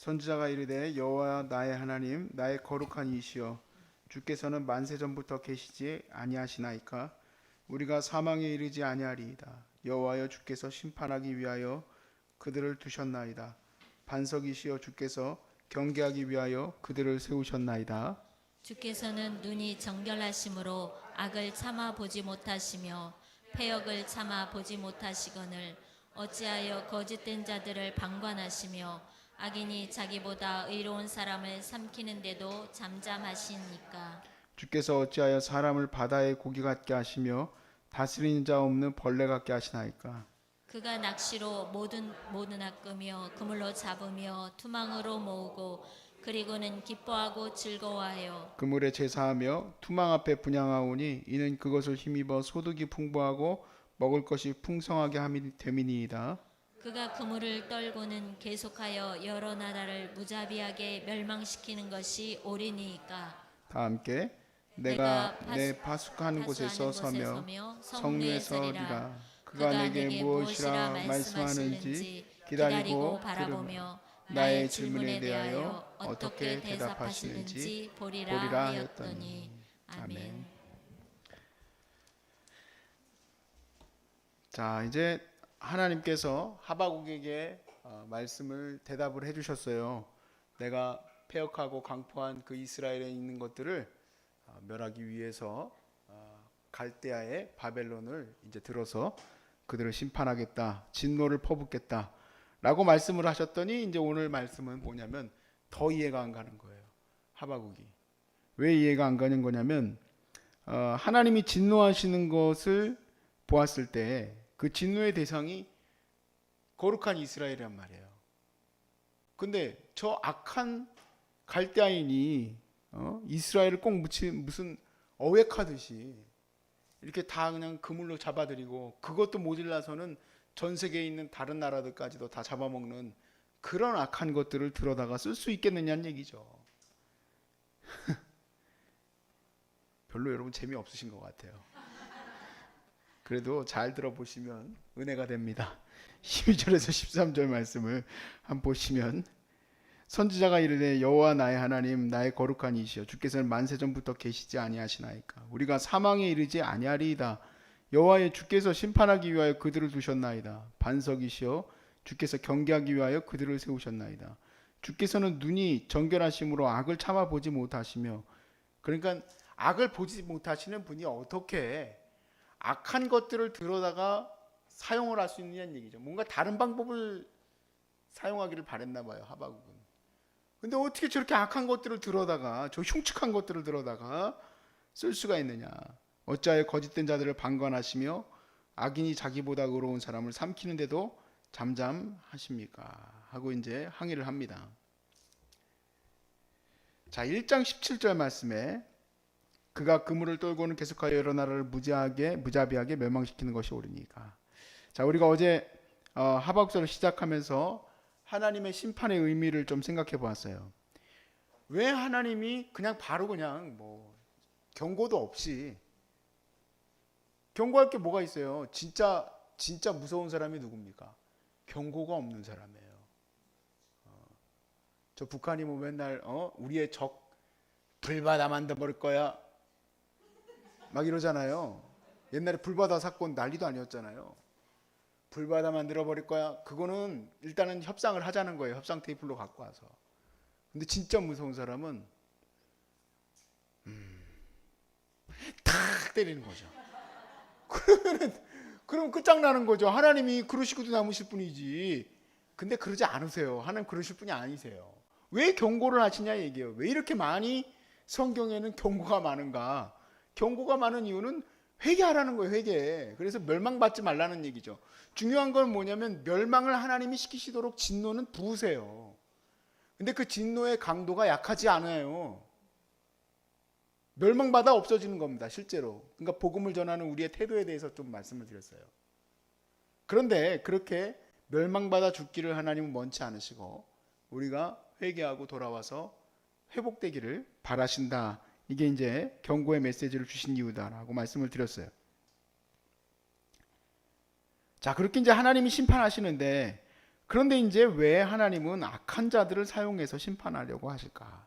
선지자가 이르되 여호와 나의 하나님 나의 거룩한 이시여 주께서는 만세 전부터 계시지 아니하시나이까. 우리가 사망에 이르지 아니하리이다. 여호와여 주께서 심판하기 위하여 그들을 두셨나이다. 반석이시여 주께서 경계하기 위하여 그들을 세우셨나이다. 주께서는 눈이 정결하심으로 악을 참아 보지 못하시며 패역을 참아 보지 못하시거늘 어찌하여 거짓된 자들을 방관하시며 악인이 자기보다 의로운 사람을 삼키는데도 잠잠하시니까. 주께서 어찌하여 사람을 바다의 고기 같게 하시며 다스리는 자 없는 벌레 같게 하시나이까. 그가 낚시로 모든 낚으며 그물로 잡으며 투망으로 모으고 그리고는 기뻐하고 즐거워하여 그물에 제사하며 투망 앞에 분향하오니 이는 그것을 힘입어 소득이 풍부하고 먹을 것이 풍성하게 함이 됨이니이다. 그가 그물을 떨고는 계속하여 여러 나라를 무자비하게 멸망시키는 것이 옳으니까. 다 함께 내가 내 파수하는 곳에서 서며 성류에 서리라. 그가 내게 무엇이라 말씀하는지 기다리고 바라보며 나의 질문에 대하여 어떻게 대답하시는지 보리라 하였더니. 아멘. 자, 이제 하나님께서 하박국에게 말씀을 대답을 해주셨어요. 내가 패역하고 강포한 그 이스라엘에 있는 것들을 멸하기 위해서 갈대아의 바벨론을 이제 들어서 그들을 심판하겠다, 진노를 퍼붓겠다 라고 말씀을 하셨더니 이제 오늘 말씀은 뭐냐면 더 이해가 안 가는 거예요. 하박국이 왜 이해가 안 가는 거냐면 하나님이 진노하시는 것을 보았을 때 그 진노의 대상이 거룩한 이스라엘이란 말이에요. 근데 저 악한 갈대아인이 이스라엘을 꼭 무슨 어획하듯이 이렇게 다 그냥 그물로 잡아들이고 그것도 모질라서는 전 세계에 있는 다른 나라들까지도 다 잡아먹는 그런 악한 것들을 들어다가 쓸 수 있겠느냐는 얘기죠. 별로 여러분 재미없으신 것 같아요. 그래도 잘 들어보시면 은혜가 됩니다. 12절에서 13절 말씀을 한번 보시면 선지자가 이르되 여호와 나의 하나님 나의 거룩한 이시여 주께서는 만세 전부터 계시지 아니하시나이까. 우리가 사망에 이르지 아니하리이다. 여호와의 주께서 심판하기 위하여 그들을 두셨나이다. 반석이시여 주께서 경계하기 위하여 그들을 세우셨나이다. 주께서는 눈이 정결하심으로 악을 참아 보지 못하시며. 그러니까 악을 보지 못하시는 분이 어떻게 악한 것들을 들어다가 사용을 할 수 있느냐는 얘기죠. 뭔가 다른 방법을 사용하기를 바랬나 봐요, 하박국은. 근데 어떻게 저렇게 악한 것들을 들어다가 저 흉측한 것들을 들어다가 쓸 수가 있느냐. 어찌하여 거짓된 자들을 방관하시며 악인이 자기보다 의로운 사람을 삼키는데도 잠잠하십니까? 하고 이제 항의를 합니다. 자, 1장 17절 말씀에 그가 그물을 떨고는 계속하여 여러 나라를 무자비하게 멸망시키는 것이 옳으니까. 자, 우리가 어제 하박국서를 시작하면서 하나님의 심판의 의미를 좀 생각해 보았어요. 왜 하나님이 그냥 바로 그냥 경고도 없이, 경고할 게 뭐가 있어요? 진짜 무서운 사람이 누굽니까? 경고가 없는 사람이에요. 저 북한이 뭐 맨날 우리의 적 불바다 만들어버릴 거야 막 이러잖아요. 옛날에 불바다 사건 난리도 아니었잖아요. 불바다 만들어버릴 거야. 그거는 일단은 협상을 하자는 거예요. 협상 테이블로 갖고 와서. 근데 진짜 무서운 사람은 탁 때리는 거죠. 그럼 끝장나는 거죠. 하나님이 그러시고도 남으실 분이지. 근데 그러지 않으세요. 하나님 그러실 분이 아니세요. 왜 경고를 하시냐 얘기예요. 왜 이렇게 많이 성경에는 경고가 많은가? 경고가 많은 이유는 회개하라는 거예요. 회개. 그래서 멸망받지 말라는 얘기죠. 중요한 건 뭐냐면 멸망을 하나님이 시키시도록 진노는 부으세요. 근데 그 진노의 강도가 약하지 않아요. 멸망받아 없어지는 겁니다. 실제로. 그러니까 복음을 전하는 우리의 태도에 대해서 좀 말씀을 드렸어요. 그런데 그렇게 멸망받아 죽기를 하나님은 원치 않으시고 우리가 회개하고 돌아와서 회복되기를 바라신다. 이게 이제 경고의 메시지를 주신 이유다라고 말씀을 드렸어요. 자, 그렇게 이제 하나님이 심판하시는데 그런데 이제 왜 하나님은 악한 자들을 사용해서 심판하려고 하실까?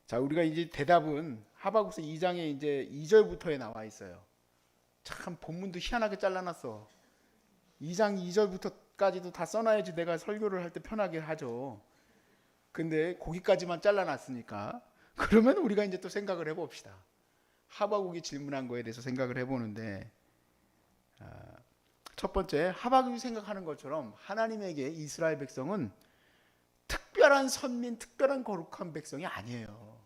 자, 우리가 이제 대답은 하박국서 2장에 이제 2절부터에 나와 있어요. 참 본문도 희한하게 잘라놨어. 2장 2절부터까지도 다 써놔야지 내가 설교를 할 때 편하게 하죠. 근데 거기까지만 잘라놨으니까 그러면 우리가 이제 또 생각을 해봅시다. 하박국이 질문한 거에 대해서 생각을 해보는데, 첫 번째, 하박국이 생각하는 것처럼 하나님에게 이스라엘 백성은 특별한 선민, 특별한 거룩한 백성이 아니에요.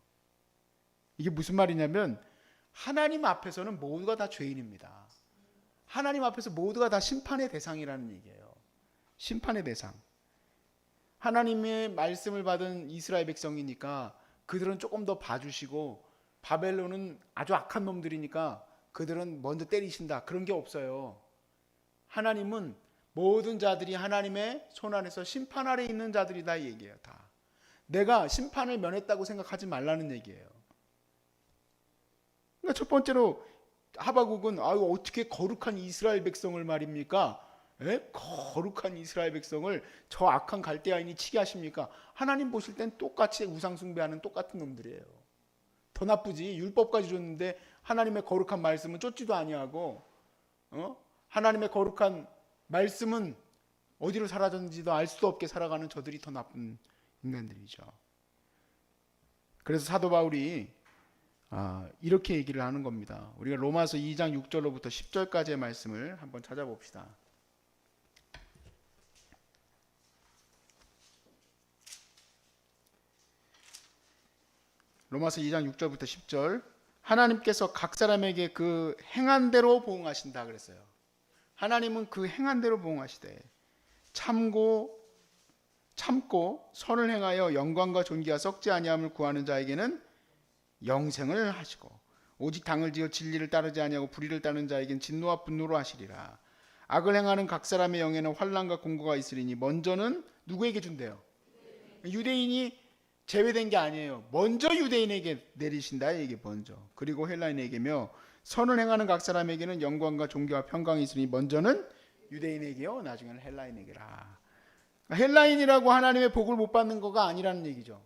이게 무슨 말이냐면 하나님 앞에서는 모두가 다 죄인입니다. 하나님 앞에서 모두가 다 심판의 대상이라는 얘기예요. 심판의 대상. 하나님의 말씀을 받은 이스라엘 백성이니까 그들은 조금 더 봐주시고, 바벨론은 아주 악한 놈들이니까 그들은 먼저 때리신다, 그런 게 없어요. 하나님은 모든 자들이 하나님의 손 안에서 심판 아래 있는 자들이다, 이 얘기예요. 다 내가 심판을 면했다고 생각하지 말라는 얘기예요. 그러니까 첫 번째로 하박국은 어떻게 거룩한 이스라엘 백성을 말입니까? 거룩한 이스라엘 백성을 저 악한 갈대아인이 치게 하십니까? 하나님 보실 땐 똑같이 우상 숭배하는 똑같은 놈들이에요. 더 나쁘지. 율법까지 줬는데 하나님의 거룩한 말씀은 쫓지도 아니하고, 하나님의 거룩한 말씀은 어디로 사라졌는지도 알 수도 없게 살아가는 저들이 더 나쁜 인간들이죠. 그래서 사도 바울이 이렇게 얘기를 하는 겁니다. 우리가 로마서 2장 6절로부터 10절까지의 말씀을 한번 찾아봅시다. 로마서 2장 6절부터 10절. 하나님께서 각 사람에게 그 행한 대로 보응하신다 그랬어요. 하나님은 그 행한 대로 보응하시되 참고 선을 행하여 영광과 존귀와 썩지 아니함을 구하는 자에게는 영생을 하시고, 오직 당을 지어 진리를 따르지 아니하고 불의를 따르는 자에게는 진노와 분노로 하시리라. 악을 행하는 각 사람의 영에는 환난과 공고가 있으리니 먼저는 누구에게 준대요? 유대인이 제외된 게 아니에요. 먼저 유대인에게 내리신다, 이게 먼저. 그리고 헬라인에게며 선을 행하는 각 사람에게는 영광과 존귀와 평강이 있으니 먼저는 유대인에게요, 나중에는 헬라인에게라. 헬라인이라고 하나님의 복을 못 받는 거가 아니라는 얘기죠.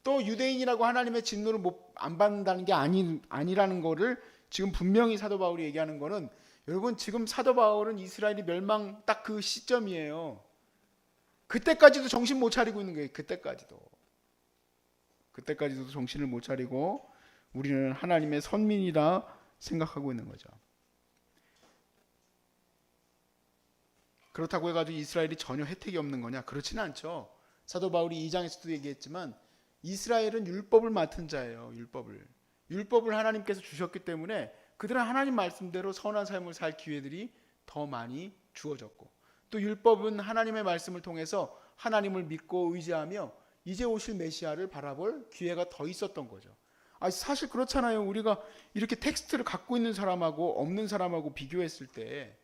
또 유대인이라고 하나님의 진노를 안 받는다는 게 아니라는 거를 지금 분명히 사도 바울이 얘기하는 거는, 여러분 지금 사도 바울은 이스라엘이 멸망 딱 그 시점이에요. 그때까지도 정신 못 차리고 있는 거예요. 그때까지도 정신을 못 차리고 우리는 하나님의 선민이라 생각하고 있는 거죠. 그렇다고 해가지고 이스라엘이 전혀 혜택이 없는 거냐? 그렇지는 않죠. 사도 바울이 2장에서도 얘기했지만 이스라엘은 율법을 맡은 자예요. 율법을 하나님께서 주셨기 때문에 그들은 하나님 말씀대로 선한 삶을 살 기회들이 더 많이 주어졌고, 또 율법은 하나님의 말씀을 통해서 하나님을 믿고 의지하며 이제 오실 메시아를 바라볼 기회가 더 있었던 거죠. 사실 그렇잖아요. 우리가 이렇게 텍스트를 갖고 있는 사람하고 없는 사람하고 비교했을 때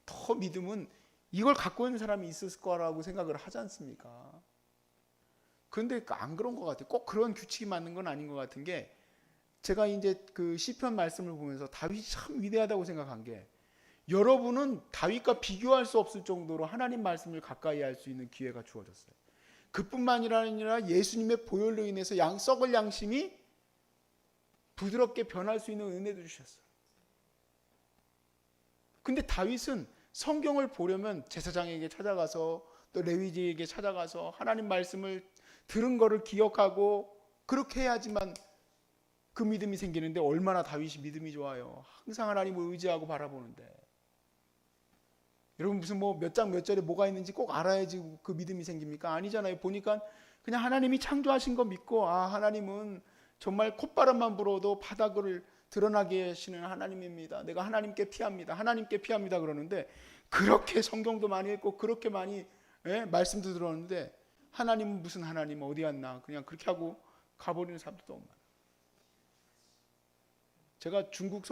더 믿음은 이걸 갖고 있는 사람이 있을 거라고 생각을 하지 않습니까? 그런데 안 그런 것 같아요. 꼭 그런 규칙이 맞는 건 아닌 것 같은 게, 제가 이제 그 시편 말씀을 보면서 다윗이 참 위대하다고 생각한 게, 여러분은 다윗과 비교할 수 없을 정도로 하나님 말씀을 가까이 할 수 있는 기회가 주어졌어요. 그뿐만이 아니라 예수님의 보혈로 인해서 썩을 양심이 부드럽게 변할 수 있는 은혜도 주셨어요. 근데 다윗은 성경을 보려면 제사장에게 찾아가서 또 레위지에게 찾아가서 하나님 말씀을 들은 거를 기억하고 그렇게 해야지만 그 믿음이 생기는데, 얼마나 다윗이 믿음이 좋아요. 항상 하나님을 의지하고 바라보는데. 여러분 무슨 몇 장 몇 절에 뭐가 있는지 꼭 알아야지 그 믿음이 생깁니까? 아니잖아요. 보니까 그냥 하나님이 창조하신 거 믿고, 하나님은 정말 콧바람만 불어도 바닥을 드러나게 하시는 하나님입니다. 내가 하나님께 피합니다. 그러는데, 그렇게 성경도 많이 읽고 그렇게 많이 말씀도 들었는데, 하나님은 무슨 하나님 어디 갔나 그냥 그렇게 하고 가버리는 사람도 너무 많아요. 제가 중국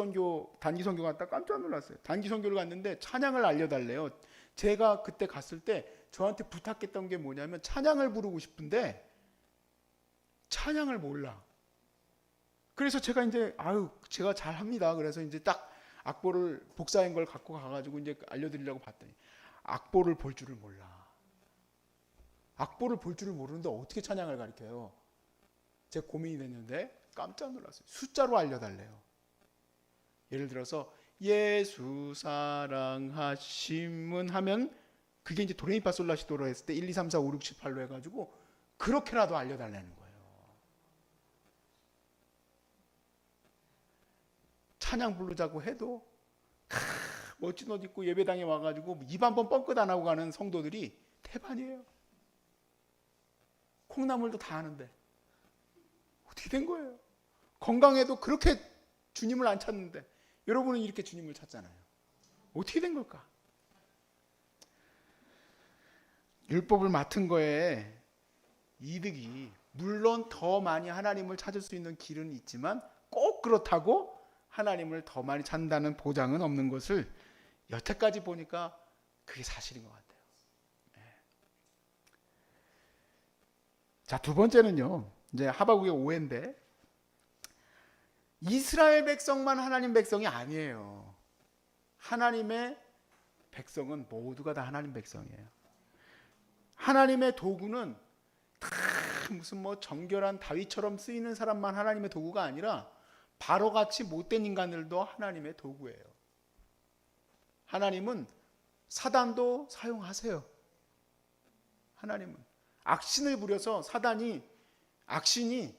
단기 선교 갔다 깜짝 놀랐어요. 단기 선교를 갔는데 찬양을 알려달래요. 제가 그때 갔을 때 저한테 부탁했던 게 뭐냐면, 찬양을 부르고 싶은데 찬양을 몰라. 그래서 제가 이제 제가 잘합니다. 그래서 이제 딱 악보를 복사한 걸 갖고 가가지고 이제 알려드리려고 봤더니, 악보를 볼 줄을 몰라. 악보를 볼 줄을 모르는데 어떻게 찬양을 가르쳐요? 제 고민이 됐는데 깜짝 놀랐어요. 숫자로 알려달래요. 예를 들어서 예수 사랑하심은 하면 그게 이제 도레미파솔라시도로 했을 때 1, 2, 3, 4, 5, 6, 7, 8로 해가지고 그렇게라도 알려달라는 거예요. 찬양 부르자고 해도 멋진 옷 입고 예배당에 와가지고 입 한 번 뻥끗 안 하고 가는 성도들이 태반이에요. 콩나물도 다 아는데 어떻게 된 거예요? 건강해도 그렇게 주님을 안 찾는데 여러분은 이렇게 주님을 찾잖아요. 어떻게 된 걸까? 율법을 맡은 거에 이득이 물론 더 많이 하나님을 찾을 수 있는 길은 있지만 꼭 그렇다고 하나님을 더 많이 찾는다는 보장은 없는 것을 여태까지 보니까 그게 사실인 것 같아요. 자, 두 번째는요. 이제 하박국의 오해인데 이스라엘 백성만 하나님 백성이 아니에요. 하나님의 백성은 모두가 다 하나님 백성이에요. 하나님의 도구는 다 무슨 뭐 정결한 다윗처럼 쓰이는 사람만 하나님의 도구가 아니라 바로같이 못된 인간들도 하나님의 도구예요. 하나님은 사단도 사용하세요. 하나님은 악신을 부려서 악신이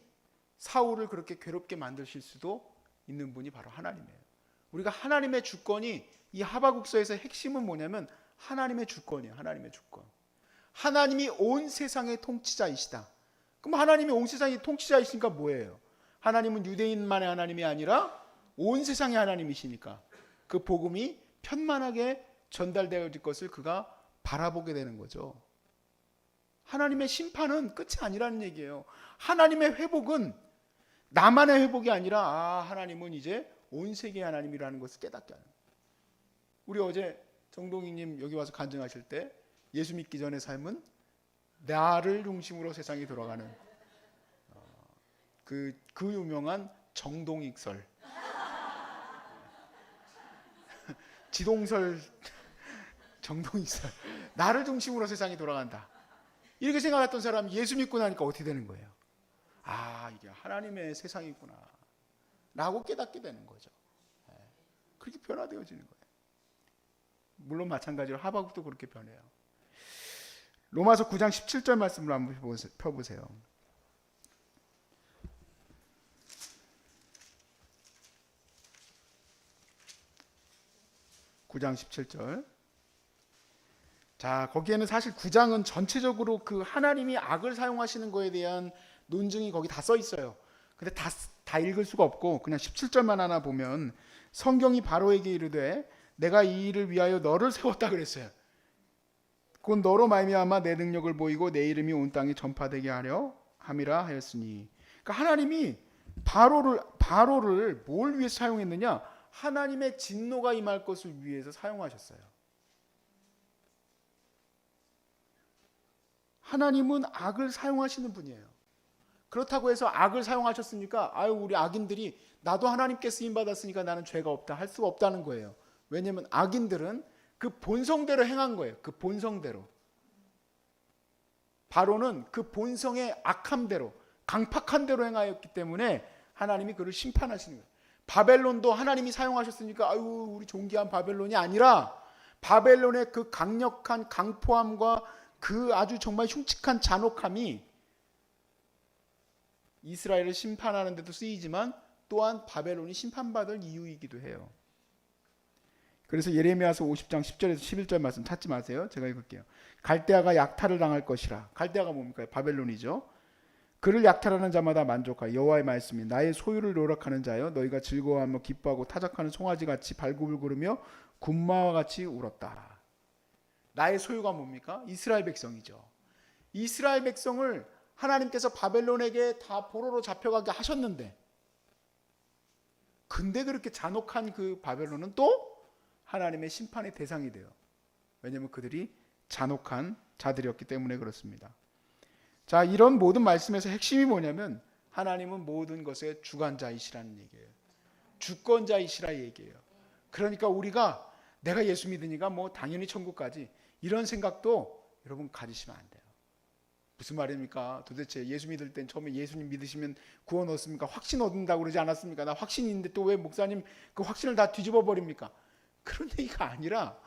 사울을 그렇게 괴롭게 만드실 수도 있는 분이 바로 하나님이에요. 우리가 하나님의 주권이 이 하박국서에서 핵심은 뭐냐면 하나님의 주권이에요. 하나님의 주권. 하나님이 온 세상의 통치자이시다. 그럼 하나님이 온 세상의 통치자이시니까 뭐예요? 하나님은 유대인만의 하나님이 아니라 온 세상의 하나님이시니까 그 복음이 편만하게 전달되어질 것을 그가 바라보게 되는 거죠. 하나님의 심판은 끝이 아니라는 얘기예요. 하나님의 회복은 나만의 회복이 아니라 하나님은 이제 온 세계의 하나님이라는 것을 깨닫게 하는 거예요. 우리 어제 정동희님 여기 와서 간증하실 때 예수 믿기 전의 삶은 나를 중심으로 세상이 돌아가는 그 유명한 정동익설 지동설 정동익설 나를 중심으로 세상이 돌아간다. 이렇게 생각했던 사람이 예수 믿고 나니까 어떻게 되는 거예요? 이게 하나님의 세상이구나 라고 깨닫게 되는 거죠. 그렇게 변화되어지는 거예요. 물론 마찬가지로 하박국도 그렇게 변해요. 로마서 9장 17절 말씀을 한번 펴보세요. 9장 17절. 자, 거기에는 사실 9장은 전체적으로 그 하나님이 악을 사용하시는 거에 대한 논증이 거기 다 써 있어요. 근데 다 읽을 수가 없고 그냥 17절만 하나 보면 성경이 바로에게 이르되 내가 이 일을 위하여 너를 세웠다 그랬어요. 곧 너로 말미암아 내 능력을 보이고 내 이름이 온 땅에 전파되게 하려 함이라 하였으니. 그러니까 하나님이 바로를 뭘 위해서 사용했느냐? 하나님의 진노가 임할 것을 위해서 사용하셨어요. 하나님은 악을 사용하시는 분이에요. 그렇다고 해서 악을 사용하셨으니까 우리 악인들이 나도 하나님께 쓰임 받았으니까 나는 죄가 없다 할 수가 없다는 거예요. 왜냐하면 악인들은 그 본성대로 행한 거예요. 그 본성대로. 바로는 그 본성의 악함대로 강팍한 대로 행하였기 때문에 하나님이 그를 심판하시는 거예요. 바벨론도 하나님이 사용하셨으니까 우리 존귀한 바벨론이 아니라 바벨론의 그 강력한 강포함과 그 아주 정말 흉측한 잔혹함이 이스라엘을 심판하는 데도 쓰이지만 또한 바벨론이 심판받을 이유이기도 해요. 그래서 예레미야서 50장 10절에서 11절 말씀 찾지 마세요. 제가 읽을게요. 갈대아가 약탈을 당할 것이라. 갈대아가 뭡니까? 바벨론이죠. 그를 약탈하는 자마다 만족하여 여호와의 말씀이 나의 소유를 노력하는 자여 너희가 즐거워하며 기뻐하고 타작하는 송아지같이 발굽을 군마와 같이 울었다. 나의 소유가 뭡니까? 이스라엘 백성이죠. 이스라엘 백성을 하나님께서 바벨론에게 다 포로로 잡혀가게 하셨는데 근데 그렇게 잔혹한 그 바벨론은 또 하나님의 심판의 대상이 돼요. 왜냐하면 그들이 잔혹한 자들이었기 때문에 그렇습니다. 자, 이런 모든 말씀에서 핵심이 뭐냐면 하나님은 모든 것의 주관자이시라는 얘기예요. 주권자이시라 얘기예요. 그러니까 우리가 내가 예수 믿으니까 뭐 당연히 천국 가지 이런 생각도 여러분 가지시면 안 돼요. 무슨 말입니까? 도대체 예수 믿을 땐 처음에 예수님 믿으시면 구원 얻습니까? 확신 얻는다고 그러지 않았습니까? 나 확신이 있는데 또 왜 목사님 그 확신을 다 뒤집어 버립니까? 그런 얘기가 아니라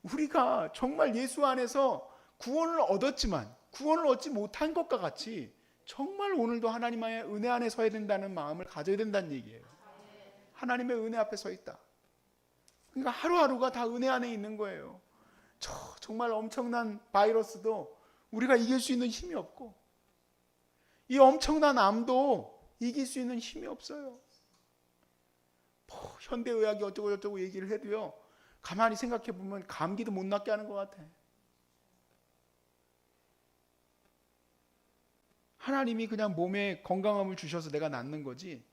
우리가 정말 예수 안에서 구원을 얻었지만 구원을 얻지 못한 것과 같이 정말 오늘도 하나님의 은혜 안에 서야 된다는 마음을 가져야 된다는 얘기예요. 하나님의 은혜 앞에 서 있다. 그러니까 하루하루가 다 은혜 안에 있는 거예요. 정말 엄청난 바이러스도 우리가 이길 수 있는 힘이 없고, 이 엄청난 암도 이길 수 있는 힘이 없어요. 현대의학이 어쩌고 저쩌고 얘기를 해도요, 가만히 생각해 보면 감기도 못 낫게 하는 것 같아. 하나님이 그냥 몸에 건강함을 주셔서 내가 낫는 거지,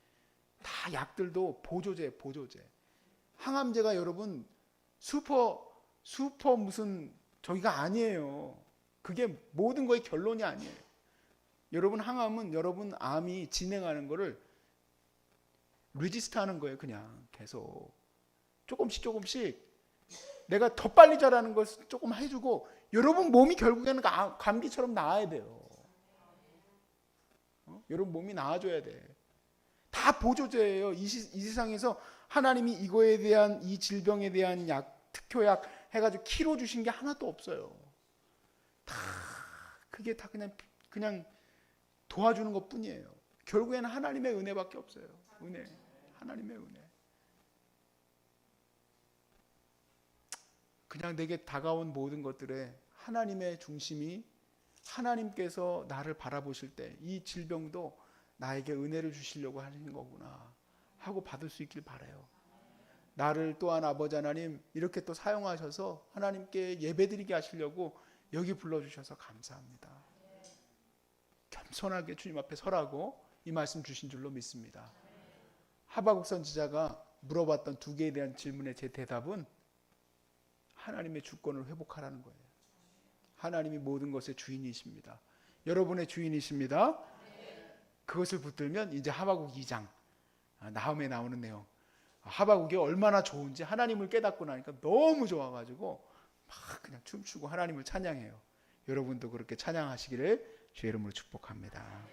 다 약들도 보조제. 항암제가 여러분 슈퍼 무슨 저기가 아니에요. 그게 모든 거의 결론이 아니에요. 여러분 항암은 여러분 암이 진행하는 거를 리지스트하는 거예요. 그냥 계속 조금씩 내가 더 빨리 자라는 걸 조금 해주고, 여러분 몸이 결국에는 감기처럼 나아야 돼요. 여러분 몸이 나아져야 돼. 다 보조제예요. 이 세상에서 하나님이 이거에 대한, 이 질병에 대한 약, 특효약 해가지고 키로 주신 게 하나도 없어요. 그게 다 그냥 도와주는 것 뿐이에요. 결국에는 하나님의 은혜밖에 없어요. 은혜, 하나님의 은혜. 그냥 내게 다가온 모든 것들에 하나님의 중심이, 하나님께서 나를 바라보실 때 이 질병도 나에게 은혜를 주시려고 하는 거구나 하고 받을 수 있길 바라요. 나를 또한 아버지 하나님 이렇게 또 사용하셔서 하나님께 예배드리게 하시려고 여기 불러주셔서 감사합니다. 겸손하게 주님 앞에 서라고 이 말씀 주신 줄로 믿습니다. 하박국 선지자가 물어봤던 두 개에 대한 질문의 제 대답은 하나님의 주권을 회복하라는 거예요. 하나님이 모든 것의 주인이십니다. 여러분의 주인이십니다. 그것을 붙들면 이제 하박국 2장 나홈에 나오는 내용, 하박국이 얼마나 좋은지 하나님을 깨닫고 나니까 너무 좋아가지고 막 그냥 춤추고 하나님을 찬양해요. 여러분도 그렇게 찬양하시기를 주의 이름으로 축복합니다.